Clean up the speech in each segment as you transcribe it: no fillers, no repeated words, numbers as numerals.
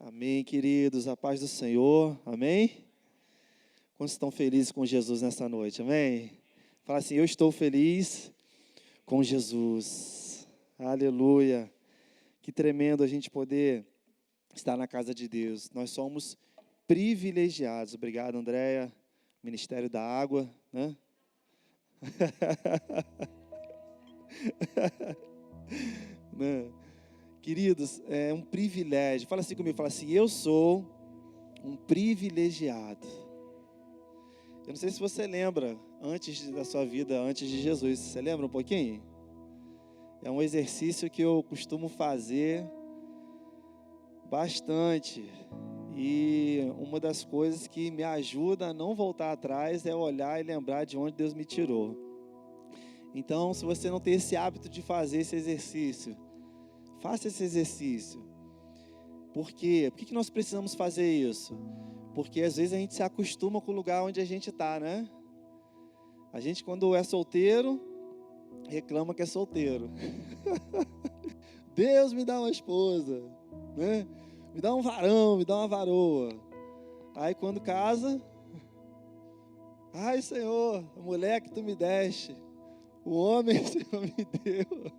Amém, queridos, a paz do Senhor, amém? Quantos estão felizes com Jesus nessa noite, amém? Fala assim, eu estou feliz com Jesus, aleluia. Que tremendo a gente poder estar na casa de Deus, nós somos privilegiados. Obrigado, Andréia, Ministério da Água, né? Né? Queridos, é um privilégio. Fala assim comigo, fala assim, eu sou um privilegiado. Eu não sei se você lembra, antes da sua vida, antes de Jesus, você lembra um pouquinho? É um exercício que eu costumo fazer bastante. E uma das coisas que me ajuda a não voltar atrás é olhar e lembrar de onde Deus me tirou. Então, se você não tem esse hábito de fazer esse exercício, faça esse exercício. Por quê? Por que nós precisamos fazer isso? Porque às vezes a gente se acostuma com o lugar onde a gente está, né? A gente, quando é solteiro, reclama que é solteiro. Deus me dá uma esposa, né? Me dá um varão, me dá uma varoa. Aí quando casa, ai Senhor, a mulher que tu me deste, o homem que o Senhor me deu.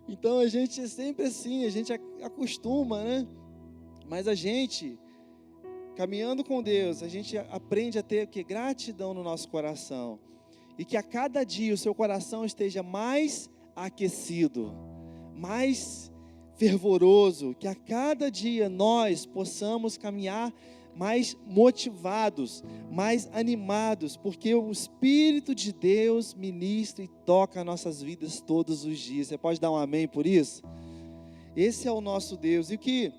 Então a gente é sempre assim, a gente acostuma, né? Mas a gente, caminhando com Deus, a gente aprende a ter gratidão no nosso coração. E que a cada dia o seu coração esteja mais aquecido, mais fervoroso. Que a cada dia nós possamos caminhar mais motivados, mais animados, porque o Espírito de Deus ministra e toca nossas vidas todos os dias. Você pode dar um amém por isso? Esse é o nosso Deus. E o que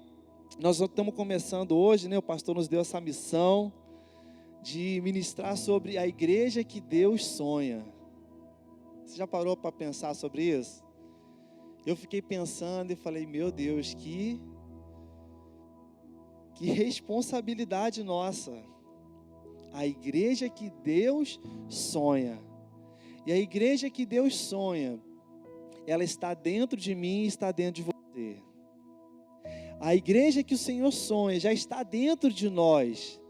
nós estamos começando hoje, né? O pastor nos deu essa missão de ministrar sobre a igreja que Deus sonha. Você já parou para pensar sobre isso? Eu fiquei pensando e falei, meu Deus, que responsabilidade nossa. A igreja que Deus sonha. E a igreja que Deus sonha, ela está dentro de mim e está dentro de você. A igreja que o Senhor sonha já está dentro de nós.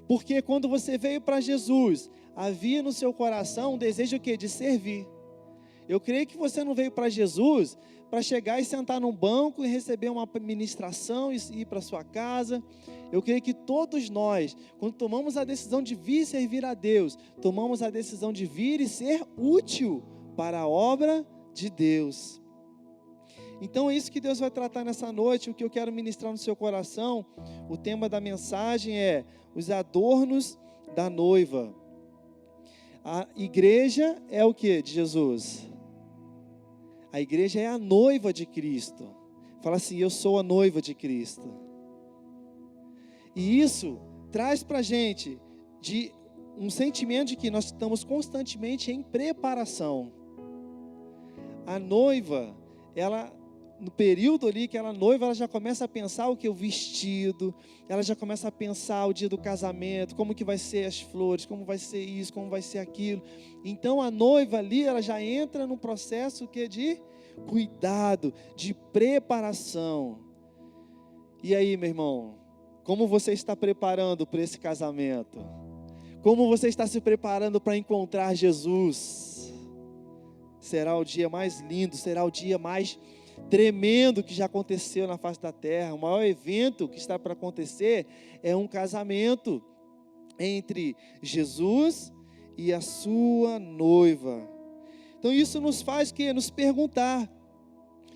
Porque quando você veio para Jesus, havia no seu coração um desejo o quê? De servir. Eu creio que você não veio para Jesus para chegar e sentar num banco e receber uma ministração e ir para sua casa. Eu creio que todos nós, quando tomamos a decisão de vir servir a Deus, tomamos a decisão de vir e ser útil para a obra de Deus. Então é isso que Deus vai tratar nessa noite. O que eu quero ministrar no seu coração, o tema da mensagem é os adornos da noiva. A igreja é o que de Jesus? A igreja é a noiva de Cristo. Fala assim, eu sou a noiva de Cristo. E isso traz para a gente um sentimento de que nós estamos constantemente em preparação. A noiva, ela, no período ali que ela noiva, ela já começa a pensar o que é o vestido, ela já começa a pensar o dia do casamento, como que vai ser as flores, como vai ser isso, como vai ser aquilo. Então a noiva ali, ela já entra no processo que é de cuidado, de preparação. E aí, meu irmão, como você está preparando para esse casamento? Como você está se preparando para encontrar Jesus? Será o dia mais lindo, será o dia mais tremendo que já aconteceu na face da terra. O maior evento que está para acontecer é um casamento entre Jesus e a sua noiva. Então isso nos faz nos perguntar,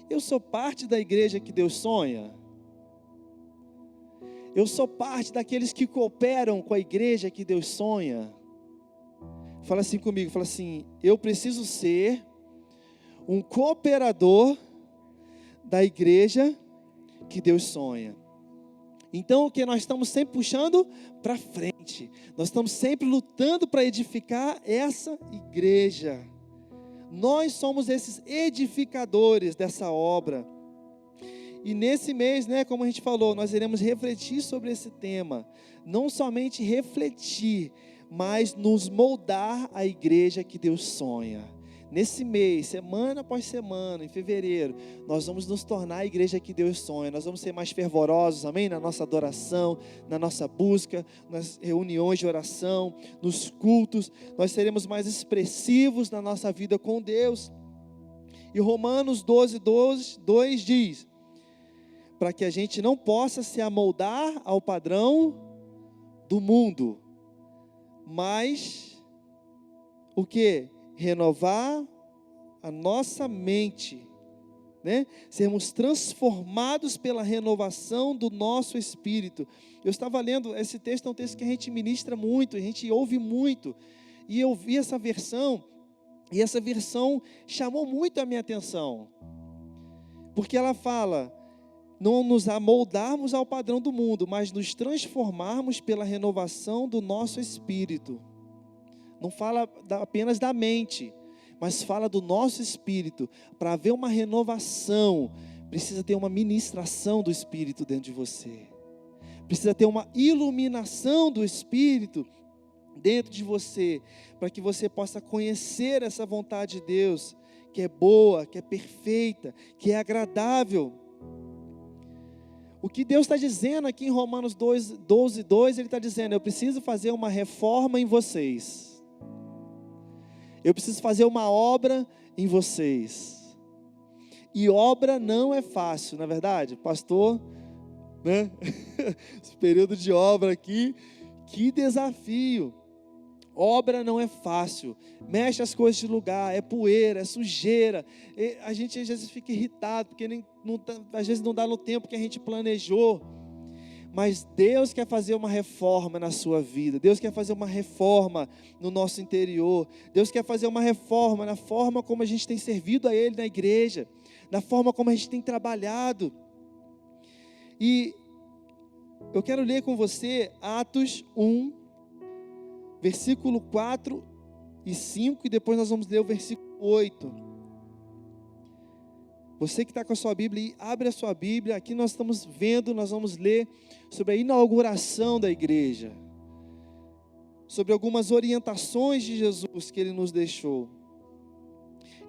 eu sou parte da igreja que Deus sonha? Eu sou parte daqueles que cooperam com a igreja que Deus sonha? Fala assim comigo, fala assim, eu preciso ser um cooperador da igreja que Deus sonha. Então o que nós estamos sempre puxando para frente, nós estamos sempre lutando para edificar essa igreja. Nós somos esses edificadores dessa obra. E nesse mês, né, como a gente falou, nós iremos refletir sobre esse tema. Não somente refletir, mas nos moldar a igreja que Deus sonha. nesse mês, semana após semana, em fevereiro, nós vamos nos tornar a igreja que Deus sonha. Nós vamos ser mais fervorosos, amém? Na nossa adoração, na nossa busca, nas reuniões de oração, nos cultos. Nós seremos mais expressivos na nossa vida com Deus. E Romanos 12:2 diz, para que a gente não possa se amoldar ao padrão do mundo, mas o que? Renovar a nossa mente, né? Sermos transformados pela renovação do nosso espírito. Eu estava lendo, esse texto é um texto que a gente ministra muito, a gente ouve muito, e eu vi essa versão, e essa versão chamou muito a minha atenção, porque ela fala, não nos amoldarmos ao padrão do mundo, mas nos transformarmos pela renovação do nosso espírito. Não fala apenas da mente, mas fala do nosso espírito. Para haver uma renovação, precisa ter uma ministração do Espírito dentro de você. Precisa ter uma iluminação do Espírito dentro de você, para que você possa conhecer essa vontade de Deus, que é boa, que é perfeita, que é agradável. O que Deus está dizendo aqui em Romanos 12:2, Ele está dizendo, eu preciso fazer uma reforma em vocês. Eu preciso fazer uma obra em vocês. E obra não é fácil, não é verdade? Pastor, né? Esse período de obra aqui, que desafio. Obra não é fácil, mexe as coisas de lugar, é poeira, é sujeira, e a gente às vezes fica irritado, porque às vezes não dá no tempo que a gente planejou, mas Deus quer fazer uma reforma na sua vida, Deus quer fazer uma reforma no nosso interior, Deus quer fazer uma reforma na forma como a gente tem servido a Ele na igreja, na forma como a gente tem trabalhado. E eu quero ler com você Atos 1, versículo 4 e 5, e depois nós vamos ler o versículo 8. Você que está com a sua Bíblia, abre a sua Bíblia. Aqui nós estamos vendo, nós vamos ler sobre a inauguração da igreja, sobre algumas orientações de Jesus que Ele nos deixou.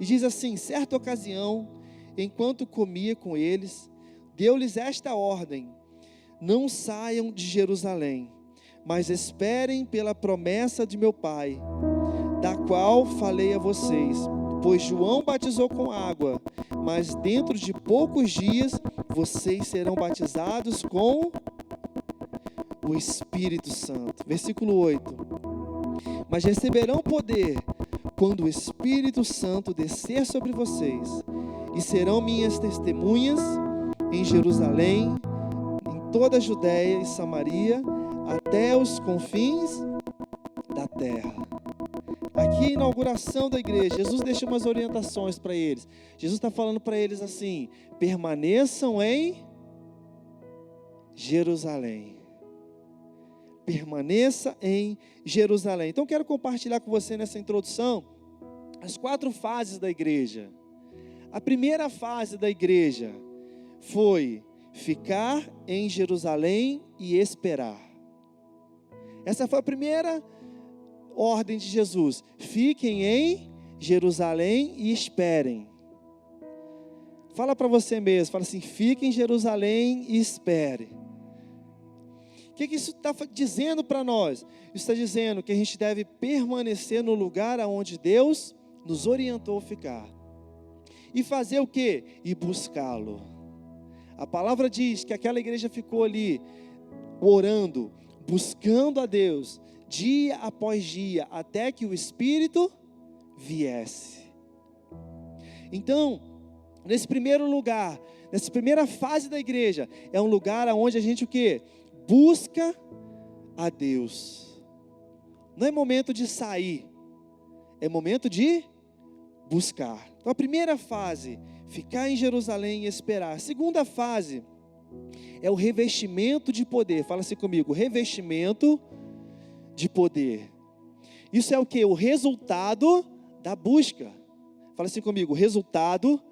E diz assim, certa ocasião, enquanto comia com eles, deu-lhes esta ordem, não saiam de Jerusalém, mas esperem pela promessa de meu Pai, da qual falei a vocês. Pois João batizou com água, mas dentro de poucos dias vocês serão batizados com o Espírito Santo. Versículo 8. Mas receberão poder quando o Espírito Santo descer sobre vocês, e serão minhas testemunhas em Jerusalém, em toda a Judéia e Samaria, até os confins da terra. Aqui a inauguração da igreja, Jesus deixa umas orientações para eles. Jesus está falando para eles assim, permaneçam em Jerusalém. Permaneça em Jerusalém. Então quero compartilhar com você nessa introdução as 4 fases da igreja. A primeira fase da igreja foi ficar em Jerusalém e esperar. Essa foi a primeira ordem de Jesus. Fiquem em Jerusalém e esperem. Fala para você mesmo, fala assim, fique em Jerusalém e espere. O que isso está dizendo para nós? Isso está dizendo que a gente deve permanecer no lugar aonde Deus nos orientou a ficar. E fazer o quê? E buscá-lo. A palavra diz que aquela igreja ficou ali, orando, buscando a Deus, dia após dia, até que o Espírito viesse. Então, nesse primeiro lugar, nessa primeira fase da igreja, é um lugar onde a gente o quê? Busca a Deus. Não é momento de sair, é momento de buscar. Então a primeira fase, ficar em Jerusalém e esperar. A segunda fase é o revestimento de poder. Fala assim comigo, revestimento de poder. Isso é o que? O resultado da busca. Fala assim comigo, o resultado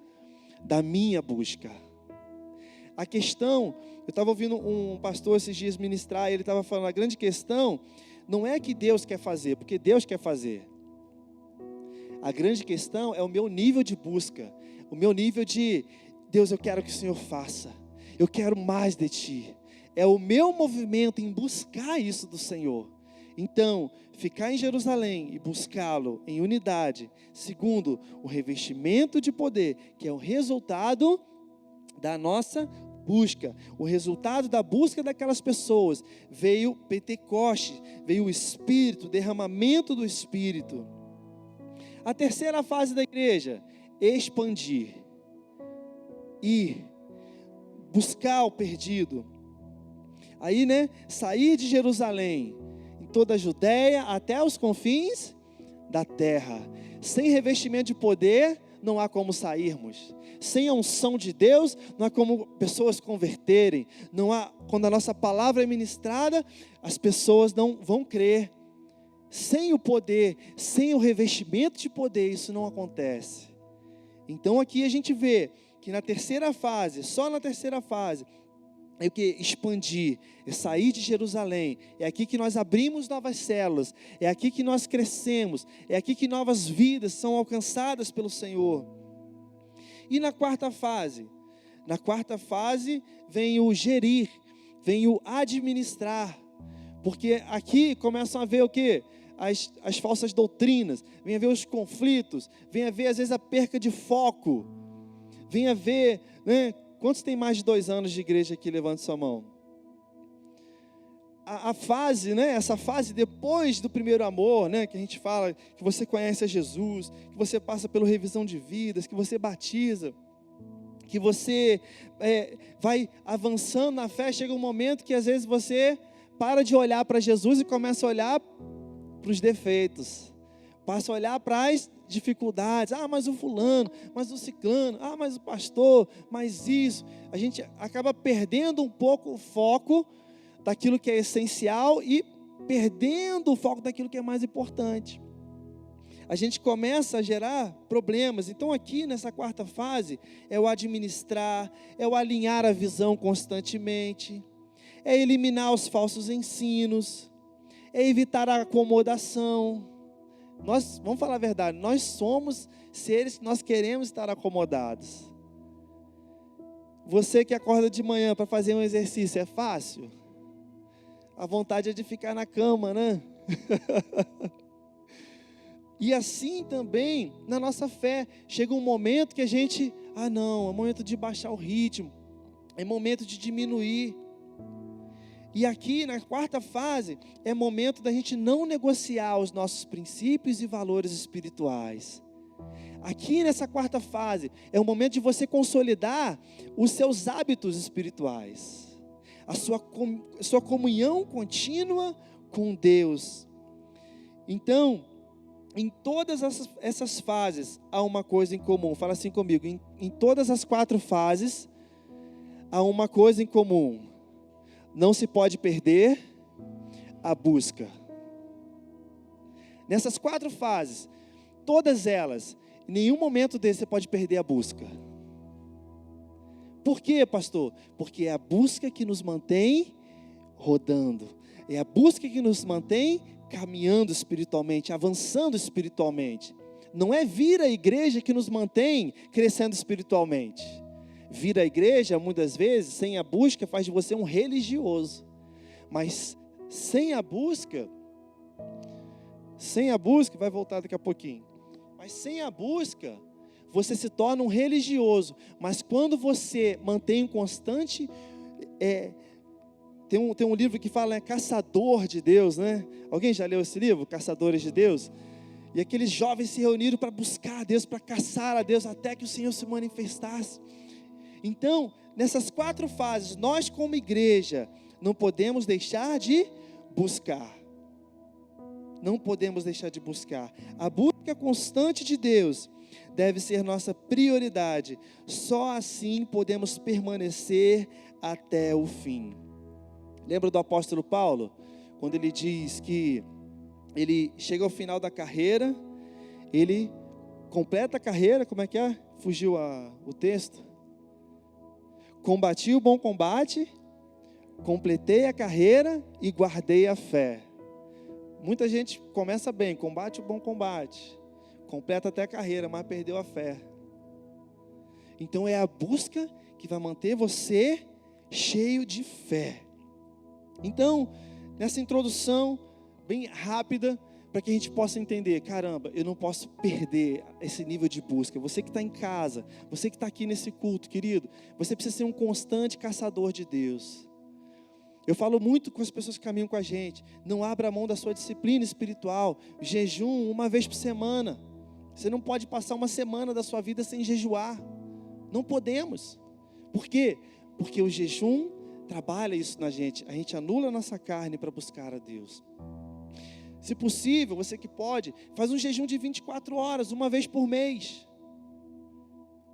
da minha busca. A questão, eu estava ouvindo um pastor esses dias ministrar, e ele estava falando, a grande questão não é que Deus quer fazer, porque Deus quer fazer. A grande questão é o meu nível de busca, o meu nível de, Deus, eu quero que o Senhor faça, eu quero mais de Ti. É o meu movimento em buscar isso do Senhor. Então, ficar em Jerusalém e buscá-lo em unidade. Segundo, o revestimento de poder, que é o resultado da nossa busca. O resultado da busca daquelas pessoas. Veio Pentecoste, veio o Espírito, o derramamento do Espírito. A terceira fase da igreja, expandir. Ir, buscar o perdido. Aí, sair de Jerusalém, em toda a Judéia, até os confins da terra. Sem revestimento de poder, não há como sairmos. Sem a unção de Deus, não há como pessoas converterem. Não há, quando a nossa palavra é ministrada, as pessoas não vão crer. Sem o poder, sem o revestimento de poder, isso não acontece. Então aqui a gente vê que na terceira fase, só na terceira fase, é o que? Expandir, é sair de Jerusalém. É aqui que nós abrimos novas células, é aqui que nós crescemos, é aqui que novas vidas são alcançadas pelo Senhor. E na quarta fase? Na quarta fase vem o gerir, vem o administrar. Porque aqui começam a ver o quê? As falsas doutrinas, vem a ver os conflitos, vem a ver às vezes a perca de foco, vem a ver, quantos tem mais de 2 anos de igreja aqui? Levante sua mão. A fase, essa fase depois do primeiro amor, que a gente fala, que você conhece a Jesus, que você passa pela revisão de vidas, que você batiza, que você vai avançando na fé, chega um momento que às vezes você para de olhar para Jesus e começa a olhar para os defeitos, passa a olhar para as dificuldades, mas o fulano, mas o ciclano, mas o pastor, mas isso, a gente acaba perdendo um pouco o foco daquilo que é essencial e perdendo o foco daquilo que é mais importante. A gente começa a gerar problemas. Então aqui nessa quarta fase, é o administrar, é o alinhar a visão constantemente, é eliminar os falsos ensinos, é evitar a acomodação. Nós, vamos falar a verdade, nós somos seres que nós queremos estar acomodados. Você que acorda de manhã para fazer um exercício, é fácil? A vontade é de ficar na cama, E assim também, na nossa fé, chega um momento que a gente, não, é momento de baixar o ritmo, é momento de diminuir. E aqui na quarta fase, é momento da gente não negociar os nossos princípios e valores espirituais. Aqui nessa quarta fase, é o momento de você consolidar os seus hábitos espirituais. A sua comunhão contínua com Deus. Então, em todas essas fases, há uma coisa em comum. Fala assim comigo, em todas as 4 fases, há uma coisa em comum. Não se pode perder a busca. Nessas 4 fases, todas elas, em nenhum momento desse você pode perder a busca. Por quê, pastor? Porque é a busca que nos mantém rodando. É a busca que nos mantém caminhando espiritualmente, avançando espiritualmente. Não é vir à igreja que nos mantém crescendo espiritualmente. Vir à igreja, muitas vezes, sem a busca, faz de você um religioso. Mas sem a busca, vai voltar daqui a pouquinho. Mas sem a busca, você se torna um religioso. Mas quando você mantém um constante, tem um livro que fala, Caçador de Deus, Alguém já leu esse livro, Caçadores de Deus? E aqueles jovens se reuniram para buscar a Deus, para caçar a Deus, até que o Senhor se manifestasse. Então, nessas 4 fases, nós como igreja, não podemos deixar de buscar. Não podemos deixar de buscar. A busca constante de Deus deve ser nossa prioridade. Só assim podemos permanecer até o fim. Lembra do apóstolo Paulo? Quando ele diz que ele chega ao final da carreira, ele completa a carreira, como é que é? Fugiu o texto. Combati o bom combate, completei a carreira e guardei a fé. Muita gente começa bem, combate o bom combate, completa até a carreira, mas perdeu a fé. Então é a busca que vai manter você cheio de fé. Então, nessa introdução bem rápida, para que a gente possa entender, caramba, eu não posso perder esse nível de busca. Você que está em casa, você que está aqui nesse culto, querido, você precisa ser um constante caçador de Deus. Eu falo muito com as pessoas que caminham com a gente, não abra mão da sua disciplina espiritual, jejum uma vez por semana. Você não pode passar uma semana da sua vida sem jejuar, não podemos. Por quê? Porque o jejum trabalha isso na gente, a gente anula a nossa carne para buscar a Deus. Se possível, você que pode, faz um jejum de 24 horas, uma vez por mês.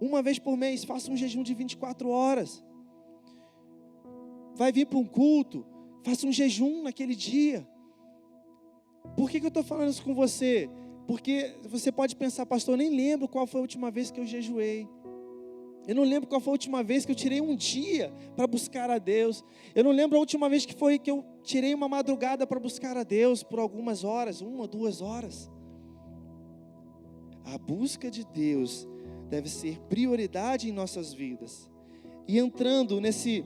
Uma vez por mês, faça um jejum de 24 horas. Vai vir para um culto, faça um jejum naquele dia. Por que eu estou falando isso com você? Porque você pode pensar, pastor, eu nem lembro qual foi a última vez que eu jejuei. Eu não lembro qual foi a última vez que eu tirei um dia para buscar a Deus. Eu não lembro a última vez que foi que eu tirei uma madrugada para buscar a Deus por algumas horas, 1 ou 2 horas. A busca de Deus deve ser prioridade em nossas vidas. E entrando nesse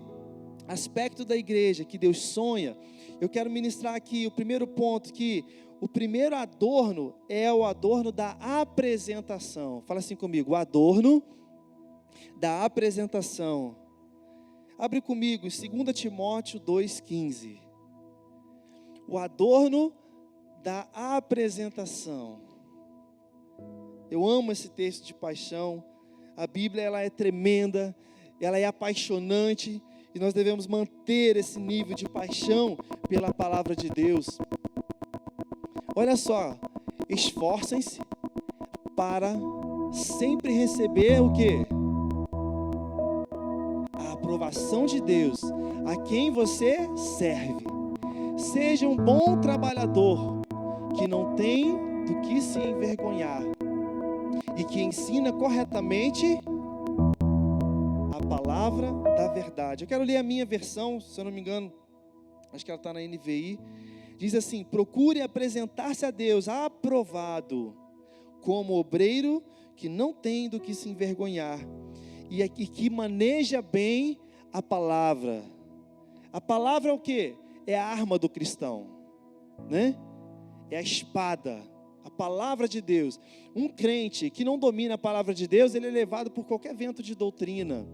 aspecto da igreja que Deus sonha, eu quero ministrar aqui o primeiro ponto, que o primeiro adorno é o adorno da apresentação. Fala assim comigo, o adorno da apresentação. Abre comigo em 2 Timóteo 2,15. O adorno da apresentação. Eu amo esse texto de paixão. A Bíblia, ela é tremenda, ela é apaixonante, e nós devemos manter esse nível de paixão pela palavra de Deus. Olha só, esforcem-se para sempre receber o quê? A aprovação de Deus, a quem você serve. Seja um bom trabalhador, que não tem do que se envergonhar, e que ensina corretamente a palavra da verdade. Eu quero ler a minha versão, se eu não me engano, acho que ela está na NVI. Diz assim: procure apresentar-se a Deus aprovado, como obreiro que não tem do que se envergonhar, e que maneja bem a palavra. A palavra é o quê? É a arma do cristão, né? É a espada, a palavra de Deus. Um crente que não domina a palavra de Deus, ele é levado por qualquer vento de doutrina.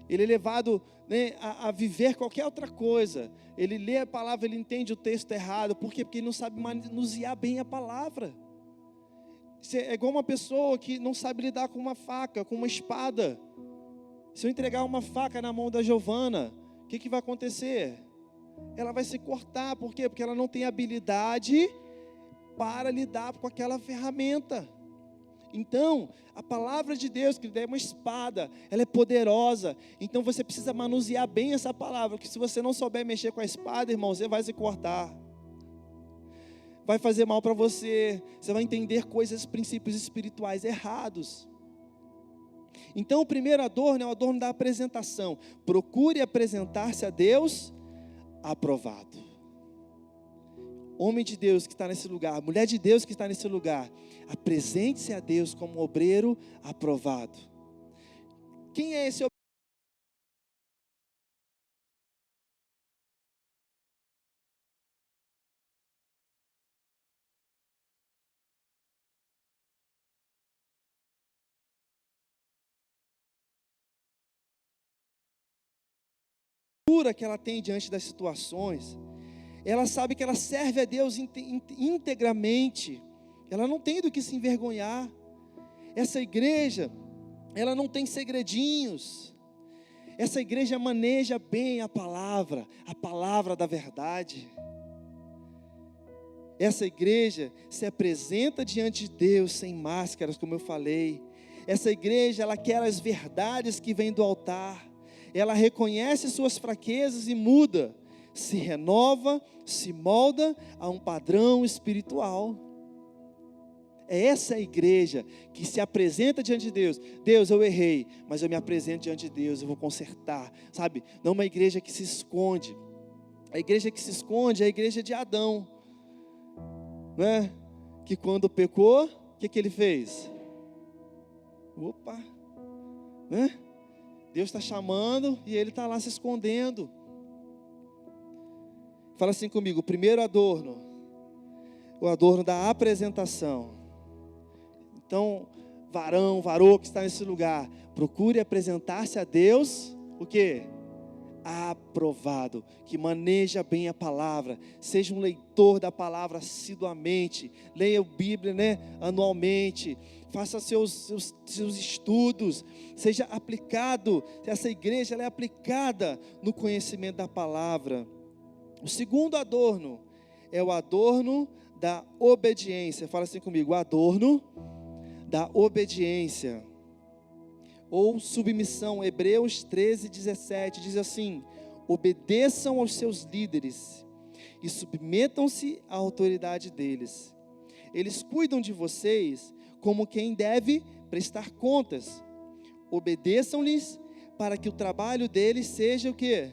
Ele é levado, né, a viver qualquer outra coisa. Ele lê a palavra, ele entende o texto errado. Por quê? Porque ele não sabe manusear bem a palavra. É igual uma pessoa que não sabe lidar com uma faca, com uma espada. Se eu entregar uma faca na mão da Giovana, o que vai acontecer? Ela vai se cortar. Por quê? Porque ela não tem habilidade para lidar com aquela ferramenta. Então, a palavra de Deus, que é uma espada, ela é poderosa. Então você precisa manusear bem essa palavra, porque se você não souber mexer com a espada, irmão, você vai se cortar. Vai fazer mal para você. Você vai entender coisas, princípios espirituais errados. Então o primeiro adorno é o adorno da apresentação. Procure apresentar-se a Deus aprovado. Homem de Deus que está nesse lugar, mulher de Deus que está nesse lugar, apresente-se a Deus como obreiro aprovado. Quem é esse obreiro? Que ela tem diante das situações, ela sabe que ela serve a Deus integramente, ela não tem do que se envergonhar. Essa igreja, ela não tem segredinhos. Essa igreja maneja bem a palavra da verdade. Essa igreja se apresenta diante de Deus sem máscaras, como eu falei. Essa igreja, ela quer as verdades que vêm do altar. Ela reconhece suas fraquezas e muda, se renova, se molda a um padrão espiritual. É essa igreja que se apresenta diante de Deus. Deus, eu errei, mas eu me apresento diante de Deus, eu vou consertar, sabe? Não uma igreja que se esconde. A igreja que se esconde é a igreja de Adão, né? Que quando pecou, que ele fez? Opa, né? Deus está chamando e ele está lá se escondendo. Fala assim comigo, o primeiro adorno, o adorno da apresentação. Então, varô que está nesse lugar, procure apresentar-se a Deus, o quê? Aprovado, que maneja bem a palavra, seja um leitor da palavra assiduamente, leia a Bíblia, né, anualmente, faça seus estudos, seja aplicado, essa igreja ela é aplicada no conhecimento da palavra. O segundo adorno é o adorno da obediência. Fala assim comigo, o adorno da obediência ou submissão. Hebreus 13:17 diz assim: obedeçam aos seus líderes e submetam-se à autoridade deles. Eles cuidam de vocês como quem deve prestar contas. Obedeçam-lhes para que o trabalho deles seja o quê?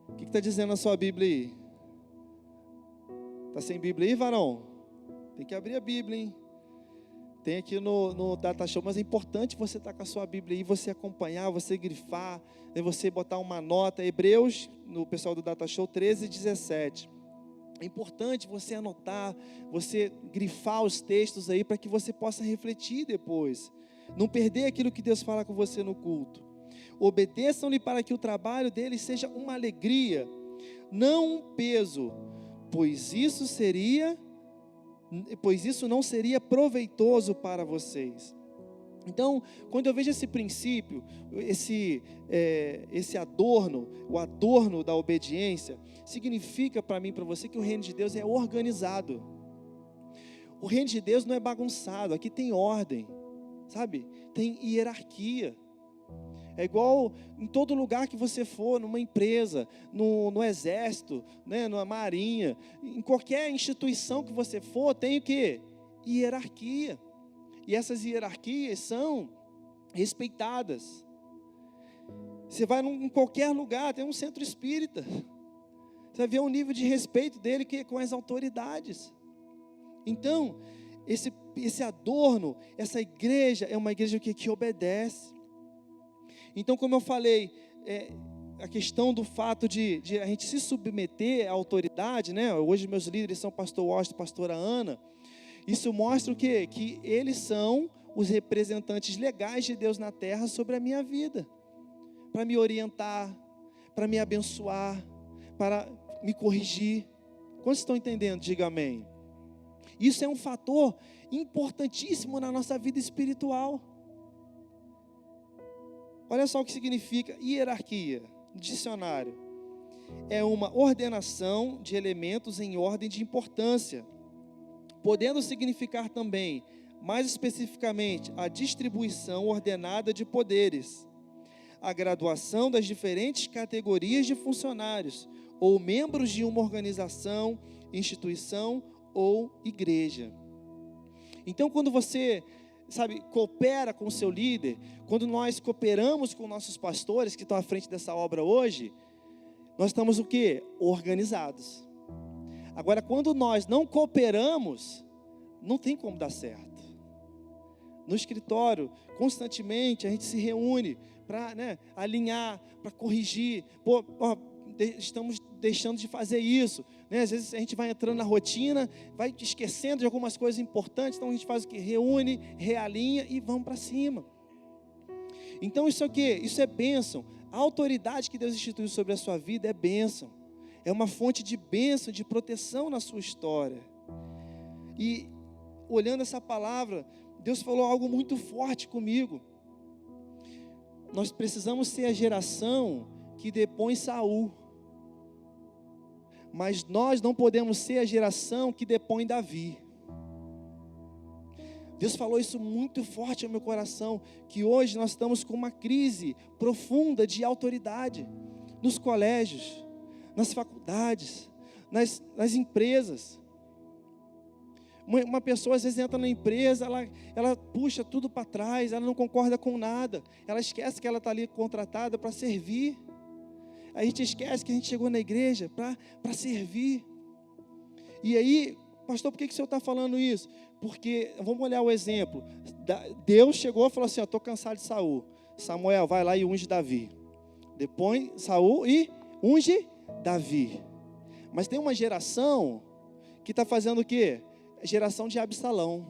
O que está dizendo na sua Bíblia aí? Está sem Bíblia aí, varão? Tem que abrir a Bíblia, hein? Tem aqui no Data Show, mas é importante você estar com a sua Bíblia aí, você acompanhar, você grifar, você botar uma nota. Hebreus, no pessoal do Data Show, 13:17. É importante você anotar, você grifar os textos aí, para que você possa refletir depois. Não perder aquilo que Deus fala com você no culto. Obedeçam-lhe para que o trabalho deles seja uma alegria, não um peso, pois isso não seria proveitoso para vocês. Então, quando eu vejo esse princípio, esse adorno, o adorno da obediência, significa para mim e para você que o reino de Deus é organizado. O reino de Deus não é bagunçado, aqui tem ordem, sabe? Tem hierarquia. É igual em todo lugar que você for, numa empresa, no exército, né, numa marinha, em qualquer instituição que você for, tem o quê? Hierarquia. E essas hierarquias são respeitadas. Você vai em qualquer lugar, tem um centro espírita. Você vai ver o nível de respeito dele com as autoridades. Então, esse adorno, essa igreja é uma igreja que obedece. Então, como eu falei, a questão do fato de a gente se submeter à autoridade, né? Hoje meus líderes são pastor Washington e pastora Ana. Isso mostra o quê? Que eles são os representantes legais de Deus na terra sobre a minha vida. Para me orientar, para me abençoar, para me corrigir. Quantos estão entendendo? Diga amém. Isso é um fator importantíssimo na nossa vida espiritual. Olha só o que significa hierarquia no dicionário. É uma ordenação de elementos em ordem de importância, podendo significar também, mais especificamente, a distribuição ordenada de poderes, a graduação das diferentes categorias de funcionários ou membros de uma organização, instituição ou igreja. Então, quando você coopera com o seu líder, quando nós cooperamos com nossos pastores que estão à frente dessa obra hoje, nós estamos o quê? Organizados. Agora, quando nós não cooperamos, não tem como dar certo. No escritório, constantemente, a gente se reúne para alinhar, para corrigir. Estamos deixando de fazer isso, né? Às vezes a gente vai entrando na rotina, vai esquecendo de algumas coisas importantes, então a gente faz o quê? Reúne, realinha e vamos para cima. Então isso é o quê? Isso é bênção. A autoridade que Deus instituiu sobre a sua vida é bênção. É uma fonte de bênção, de proteção na sua história. E olhando essa palavra, Deus falou algo muito forte comigo. Nós precisamos ser a geração que depõe Saul. Mas nós não podemos ser a geração que depõe Davi. Deus falou isso muito forte ao meu coração, que hoje nós estamos com uma crise profunda de autoridade, nos colégios, nas faculdades, nas empresas. Uma pessoa às vezes entra na empresa, ela puxa tudo para trás, ela não concorda com nada, ela esquece que ela está ali contratada para servir. A gente esquece que a gente chegou na igreja para servir. E aí, Pastor, por que o senhor está falando isso? Porque, vamos olhar o exemplo. Deus chegou e falou assim, estou cansado de Saul. Samuel, vai lá e unge Davi. Depois Saul e unge Davi. Mas tem uma geração que está fazendo o quê? Geração de Absalão.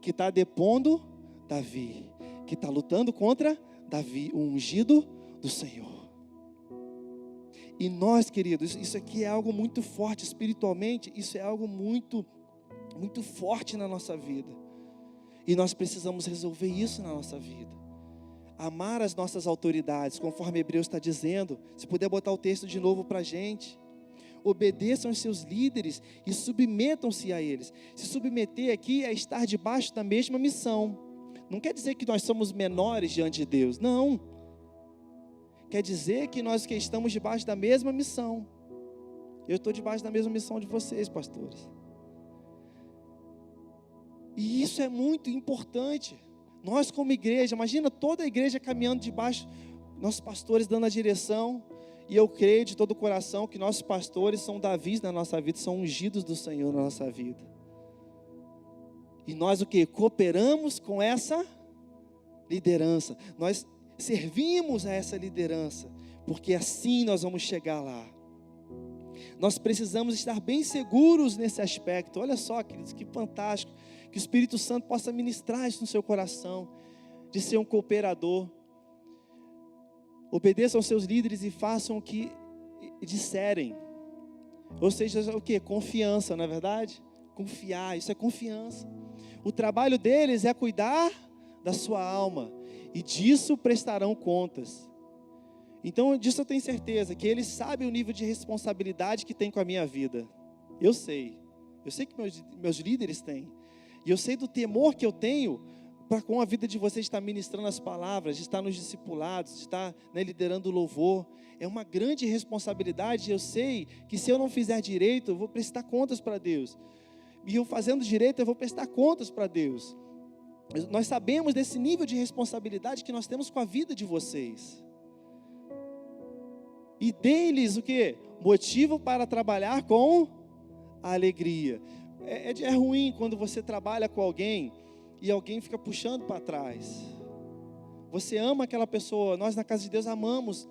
Que está depondo Davi. Que está lutando contra Davi, o ungido do Senhor. E nós, queridos, isso aqui é algo muito forte espiritualmente, isso é algo muito, muito forte na nossa vida. E nós precisamos resolver isso na nossa vida. Amar as nossas autoridades, conforme Hebreus está dizendo. Se puder botar o texto de novo para a gente. Obedeçam aos seus líderes e submetam-se a eles. Se submeter aqui é estar debaixo da mesma missão. Não quer dizer que nós somos menores diante de Deus, não. Quer dizer que nós que estamos debaixo da mesma missão. Eu estou debaixo da mesma missão de vocês, pastores. E isso é muito importante. Nós como igreja, imagina toda a igreja caminhando debaixo, nossos pastores dando a direção. E eu creio de todo o coração que nossos pastores são Davis na nossa vida, são ungidos do Senhor na nossa vida. E nós o que? Cooperamos com essa liderança. Nós servimos a essa liderança, porque assim nós vamos chegar lá. Nós precisamos estar bem seguros nesse aspecto. Olha só, queridos, que fantástico, que o Espírito Santo possa ministrar isso no seu coração, de ser um cooperador. Obedeçam aos seus líderes e façam o que disserem. Ou seja, o que? Confiança, não é verdade? Confiar, isso é confiança. O trabalho deles é cuidar da sua alma, e disso prestarão contas. Então, disso eu tenho certeza, que eles sabem o nível de responsabilidade que tem com a minha vida. Eu sei que meus líderes têm. E eu sei do temor que eu tenho para com a vida de vocês, de estar ministrando as palavras, de estar nos discipulados, de estar liderando o louvor. É uma grande responsabilidade. Eu sei que se eu não fizer direito, eu vou prestar contas para Deus. E eu fazendo direito, eu vou prestar contas para Deus. Nós sabemos desse nível de responsabilidade que nós temos com a vida de vocês. E deles o que? Motivo para trabalhar com alegria. É ruim quando você trabalha com alguém e alguém fica puxando para trás. Você ama aquela pessoa, nós na casa de Deus amamos,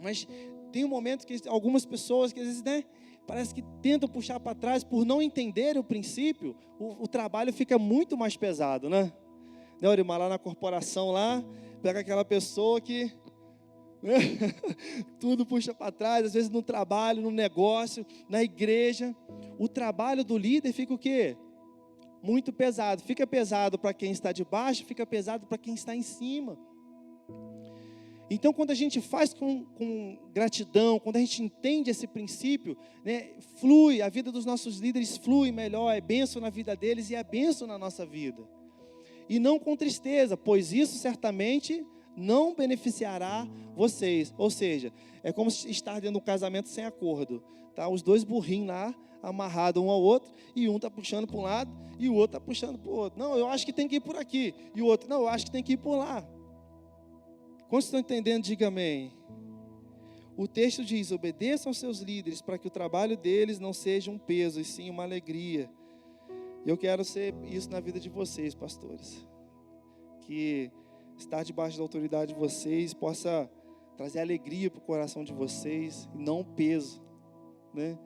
mas tem um momento que algumas pessoas que às vezes, parece que tentam puxar para trás por não entender o princípio, o trabalho fica muito mais pesado, né? Orimar, lá na corporação, lá, pega aquela pessoa que tudo puxa para trás, às vezes no trabalho, no negócio, na igreja. O trabalho do líder fica o quê? Muito pesado. Fica pesado para quem está de baixo, fica pesado para quem está em cima. Então, quando a gente faz com gratidão, quando a gente entende esse princípio, flui, a vida dos nossos líderes flui melhor, é bênção na vida deles e é bênção na nossa vida. E não com tristeza, pois isso certamente não beneficiará vocês. Ou seja, é como estar dentro de um casamento sem acordo. Tá? Os dois burrinhos lá, amarrados um ao outro, e um está puxando para um lado, e o outro está puxando para o outro. Não, eu acho que tem que ir por aqui. E o outro, não, eu acho que tem que ir por lá. Quantos estão entendendo? Diga amém. O texto diz, obedeçam aos seus líderes, para que o trabalho deles não seja um peso, e sim uma alegria. E eu quero ser isso na vida de vocês, pastores. Que estar debaixo da autoridade de vocês possa trazer alegria para o coração de vocês, e não peso, né?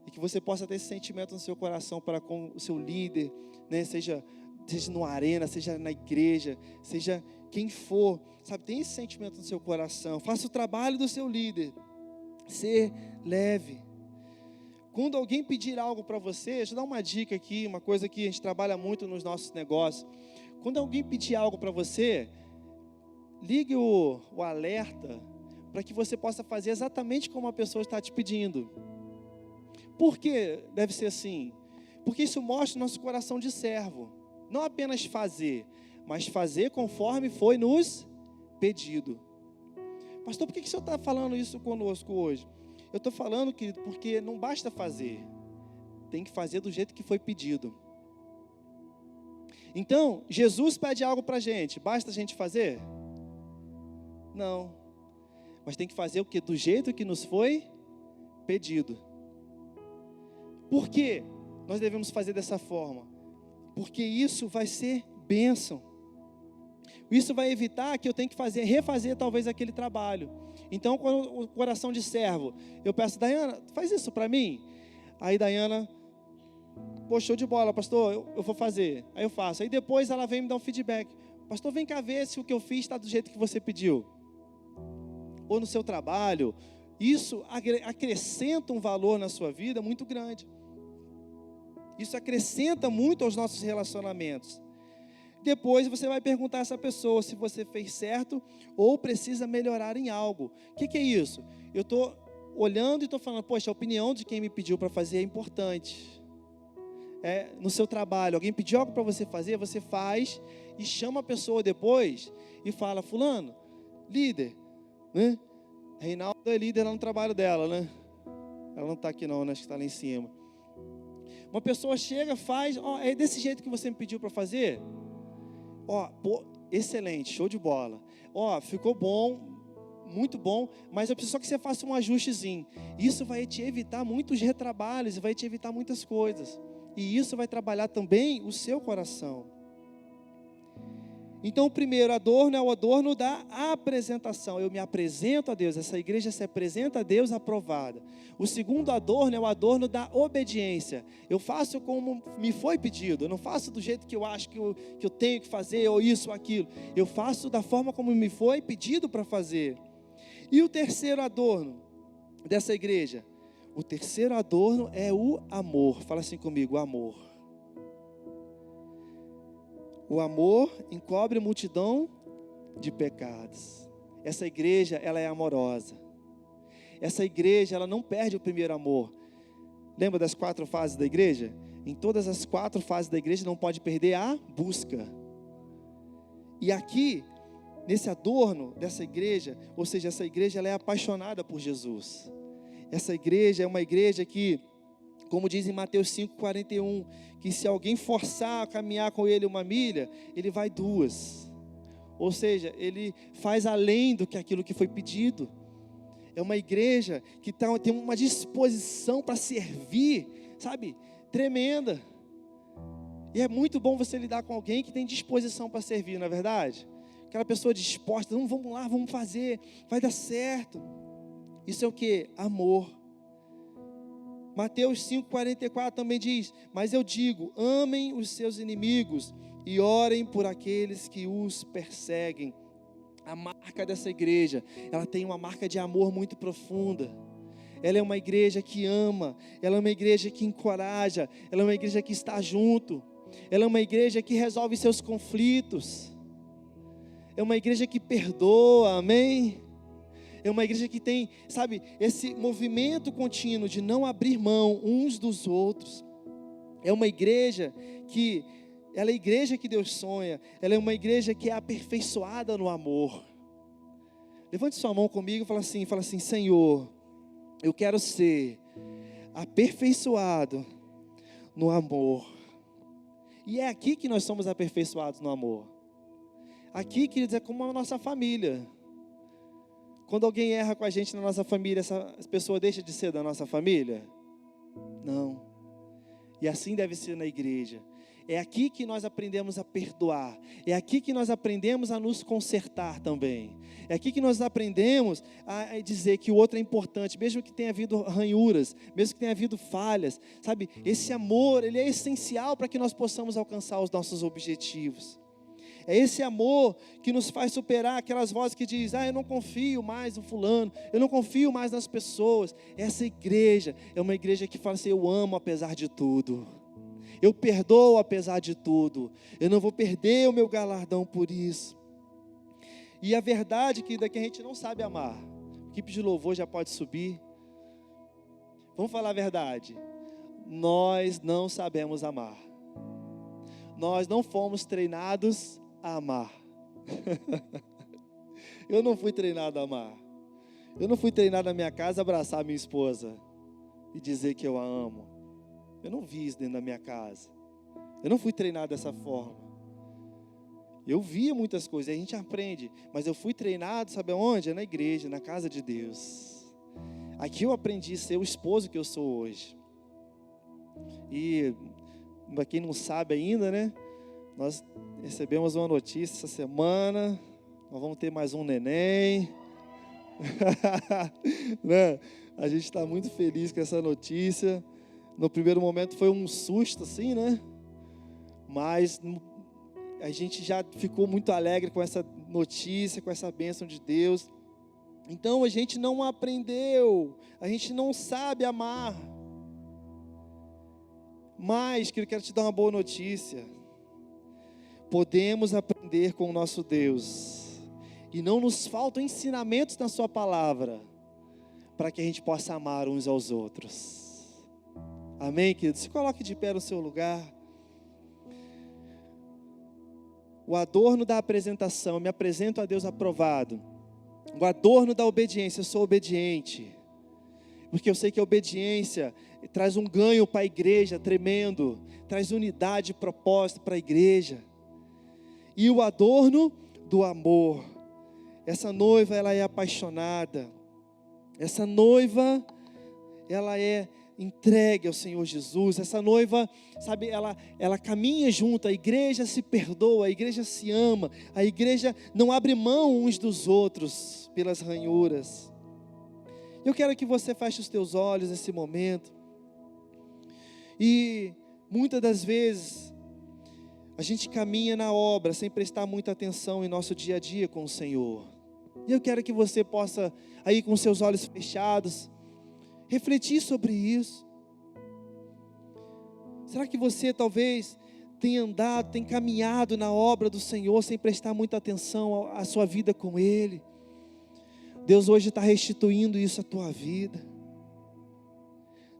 E que você possa ter esse sentimento no seu coração para com o seu líder, né? Seja no arena, seja na igreja, seja quem for, sabe? Tem esse sentimento no seu coração. Faça o trabalho do seu líder, ser leve. Quando alguém pedir algo para você, deixa eu dar uma dica aqui, uma coisa que a gente trabalha muito nos nossos negócios. Quando alguém pedir algo para você, ligue o alerta para que você possa fazer exatamente como a pessoa está te pedindo. Por que deve ser assim? Porque isso mostra o nosso coração de servo. Não apenas fazer, mas fazer conforme foi nos pedido. Pastor, por que o senhor está falando isso conosco hoje? Eu estou falando, querido, porque não basta fazer. Tem que fazer do jeito que foi pedido. Então, Jesus pede algo para a gente. Basta a gente fazer? Não. Mas tem que fazer o quê? Do jeito que nos foi pedido. Por quê? nós devemos fazer dessa forma, porque isso vai ser bênção. Isso vai evitar que eu tenha que refazer talvez aquele trabalho. Então, quando o coração de servo, eu peço, Dayana, faz isso para mim. Aí Dayana, pô, show de bola, pastor, eu vou fazer. Aí eu faço. Aí depois ela vem me dar um feedback. Pastor, vem cá ver se o que eu fiz está do jeito que você pediu. Ou no seu trabalho. Isso acrescenta um valor na sua vida muito grande. Isso acrescenta muito aos nossos relacionamentos. Depois você vai perguntar a essa pessoa se você fez certo ou precisa melhorar em algo. O que é isso? Eu estou olhando e estou falando, poxa, a opinião de quem me pediu para fazer é importante. No seu trabalho, alguém pediu algo para você fazer, você faz e chama a pessoa depois e fala, fulano, líder, né? Reinaldo é líder lá no trabalho dela, né? Ela não está aqui não, né? Acho que está lá em cima. Uma pessoa chega, faz, é desse jeito que você me pediu para fazer? Pô, excelente, show de bola. Ficou bom, muito bom, mas eu preciso só que você faça um ajustezinho. Isso vai te evitar muitos retrabalhos, vai te evitar muitas coisas. E isso vai trabalhar também o seu coração. Então, o primeiro adorno é o adorno da apresentação. Eu me apresento a Deus, essa igreja se apresenta a Deus aprovada. O segundo adorno é o adorno da obediência. Eu faço como me foi pedido, eu não faço do jeito que eu acho que eu tenho que fazer, ou isso ou aquilo. Eu faço da forma como me foi pedido para fazer. E o terceiro adorno dessa igreja? O terceiro adorno é o amor. Fala assim comigo, amor. O amor encobre multidão de pecados. Essa igreja, ela é amorosa. Essa igreja, ela não perde o primeiro amor. Lembra das 4 fases da igreja? Em todas as 4 fases da igreja não pode perder a busca. E aqui, nesse adorno dessa igreja, ou seja, essa igreja ela é apaixonada por Jesus. Essa igreja é uma igreja que, como diz em Mateus 5,41, que se alguém forçar a caminhar com ele 1 milha, ele vai 2. Ou seja, ele faz além do que aquilo que foi pedido. É uma igreja que tem uma disposição para servir, sabe, tremenda. E é muito bom você lidar com alguém que tem disposição para servir, não é verdade? Aquela pessoa disposta, vamos lá, vamos fazer, vai dar certo. Isso é o que? Amor. Mateus 5,44 também diz, mas eu digo, amem os seus inimigos e orem por aqueles que os perseguem. A marca dessa igreja, ela tem uma marca de amor muito profunda. Ela é uma igreja que ama, ela é uma igreja que encoraja, ela é uma igreja que está junto, ela é uma igreja que resolve seus conflitos, é uma igreja que perdoa, amém? É uma igreja que tem, sabe, esse movimento contínuo de não abrir mão uns dos outros. É uma igreja que, ela é a igreja que Deus sonha. Ela é uma igreja que é aperfeiçoada no amor. Levante sua mão comigo e fala assim, Senhor, eu quero ser aperfeiçoado no amor. E é aqui que nós somos aperfeiçoados no amor. Aqui, queridos, é como a nossa família. Quando alguém erra com a gente na nossa família, essa pessoa deixa de ser da nossa família? Não. E assim deve ser na igreja. É aqui que nós aprendemos a perdoar. É aqui que nós aprendemos a nos consertar também. É aqui que nós aprendemos a dizer que o outro é importante, mesmo que tenha havido ranhuras, mesmo que tenha havido falhas. Sabe, esse amor, ele é essencial para que nós possamos alcançar os nossos objetivos. É esse amor que nos faz superar aquelas vozes que dizem, eu não confio mais no fulano, eu não confio mais nas pessoas. Essa igreja é uma igreja que fala assim, eu amo apesar de tudo. Eu perdoo apesar de tudo. Eu não vou perder o meu galardão por isso. E a verdade é que daqui a gente não sabe amar. A equipe de louvor já pode subir. Vamos falar a verdade. Nós não sabemos amar. Nós não fomos treinados a amar. Eu não fui treinado a amar. Eu não fui treinado na minha casa a abraçar a minha esposa e dizer que eu a amo. Eu não vi isso dentro da minha casa. Eu não fui treinado dessa forma. Eu via muitas coisas, a gente aprende. Mas eu fui treinado, sabe aonde? É na igreja, na casa de Deus. Aqui eu aprendi a ser o esposo que eu sou hoje. E para quem não sabe ainda, né? Nós recebemos uma notícia essa semana. Nós vamos ter mais um neném. Né? A gente está muito feliz com essa notícia. No primeiro momento foi um susto assim, né? Mas a gente já ficou muito alegre com essa notícia, com essa bênção de Deus. Então a gente não aprendeu, a gente não sabe amar. Mas, eu quero te dar uma boa notícia. Podemos aprender com o nosso Deus. E não nos faltam ensinamentos na sua palavra, para que a gente possa amar uns aos outros. Amém, querido? Se coloque de pé no seu lugar. O adorno da apresentação, eu me apresento a Deus aprovado. O adorno da obediência, eu sou obediente. Porque eu sei que a obediência traz um ganho para a igreja tremendo. Traz unidade e propósito para a igreja. E o adorno do amor. Essa noiva, ela é apaixonada. Essa noiva, ela é entregue ao Senhor Jesus. Essa noiva, sabe, ela caminha junto. A igreja se perdoa, a igreja se ama. A igreja não abre mão uns dos outros pelas ranhuras. Eu quero que você feche os teus olhos nesse momento. E muitas das vezes a gente caminha na obra sem prestar muita atenção em nosso dia a dia com o Senhor. E eu quero que você possa, aí com seus olhos fechados, refletir sobre isso. Será que você talvez tenha andado, tenha caminhado na obra do Senhor sem prestar muita atenção à sua vida com Ele? Deus hoje está restituindo isso à tua vida.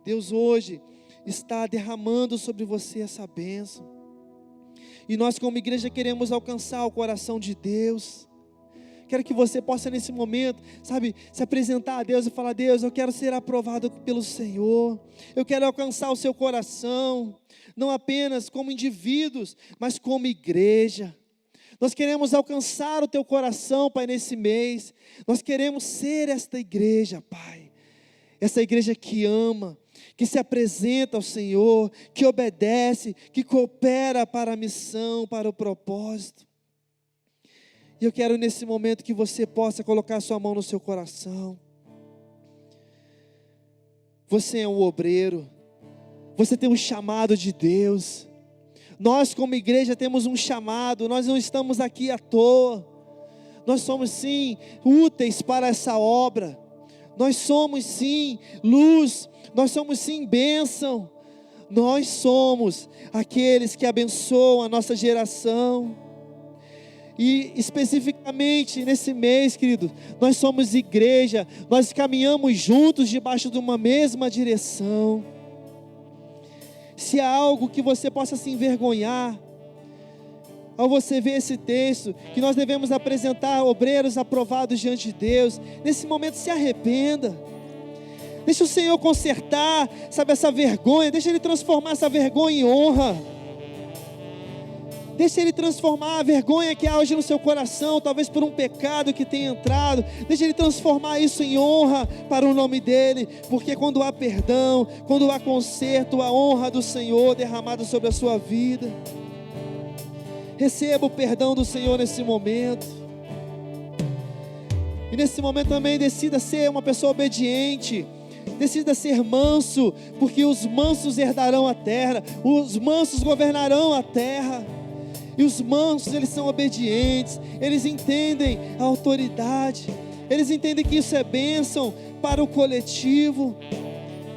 Deus hoje está derramando sobre você essa bênção. E nós como igreja queremos alcançar o coração de Deus. Quero que você possa nesse momento, sabe, se apresentar a Deus e falar: Deus, eu quero ser aprovado pelo Senhor. Eu quero alcançar o seu coração, não apenas como indivíduos, mas como igreja. Nós queremos alcançar o teu coração, Pai, nesse mês. Nós queremos ser esta igreja, Pai. Essa igreja que ama, que se apresenta ao Senhor, que obedece, que coopera para a missão, para o propósito. E eu quero nesse momento que você possa colocar sua mão no seu coração. Você é um obreiro. Você tem um chamado de Deus. Nós como igreja temos um chamado. Nós não estamos aqui à toa. Nós somos sim úteis para essa obra. Nós somos sim luz. Nós somos sim bênção. Nós somos aqueles que abençoam a nossa geração. E especificamente nesse mês, querido, nós somos igreja. Nós caminhamos juntos debaixo de uma mesma direção. Se há algo que você possa se envergonhar ao você ver esse texto, que nós devemos apresentar obreiros aprovados diante de Deus, nesse momento se arrependa. Deixa o Senhor consertar, sabe, essa vergonha. Deixa Ele transformar essa vergonha em honra. Deixa Ele transformar a vergonha que há hoje no seu coração, talvez por um pecado que tenha entrado. Deixa Ele transformar isso em honra para o nome dEle. Porque quando há perdão, quando há conserto, a honra do Senhor derramada sobre a sua vida. Receba o perdão do Senhor nesse momento. E nesse momento também decida ser uma pessoa obediente. Decida ser manso, porque os mansos herdarão a terra. Os mansos governarão a terra. E os mansos, eles são obedientes. Eles entendem a autoridade. Eles entendem que isso é bênção para o coletivo.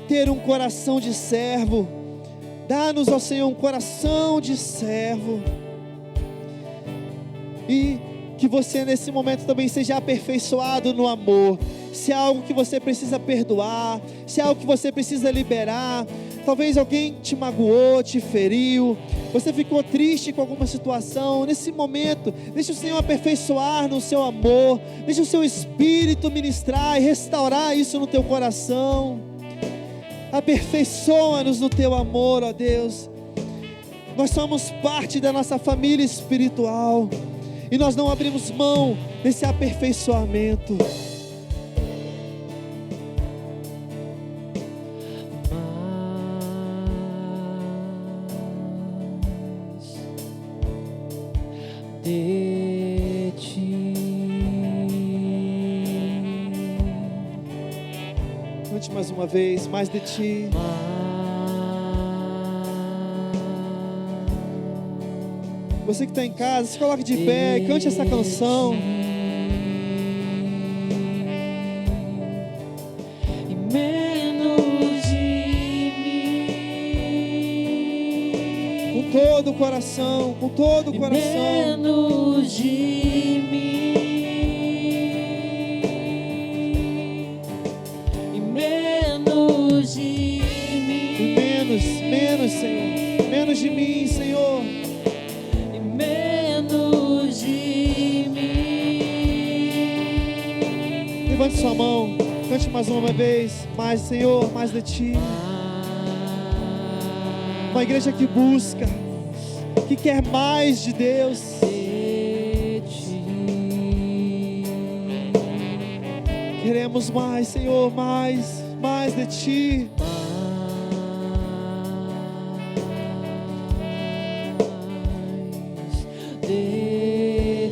Ter um coração de servo. Dá-nos, ó Senhor, um coração de servo. E que você nesse momento também seja aperfeiçoado no amor. Se há algo que você precisa perdoar, se há algo que você precisa liberar, talvez alguém te magoou, te feriu, você ficou triste com alguma situação, nesse momento, deixa o Senhor aperfeiçoar no seu amor, deixa o seu Espírito ministrar e restaurar isso no teu coração. Aperfeiçoa-nos no teu amor, ó Deus. Nós somos parte da nossa família espiritual e nós não abrimos mão desse aperfeiçoamento. de ti. Cante mais uma vez, mais de ti. Você que está em casa, se coloque de pé, cante essa canção. E menos de mim. Com todo o coração, com todo o coração. Menos de mim. E menos de mim. Menos, Senhor. Menos de mim, Senhor. Levante sua mão, cante mais uma vez. Mais, Senhor, mais de ti. Uma igreja que busca, que quer mais de Deus. Queremos mais, Senhor, mais de ti.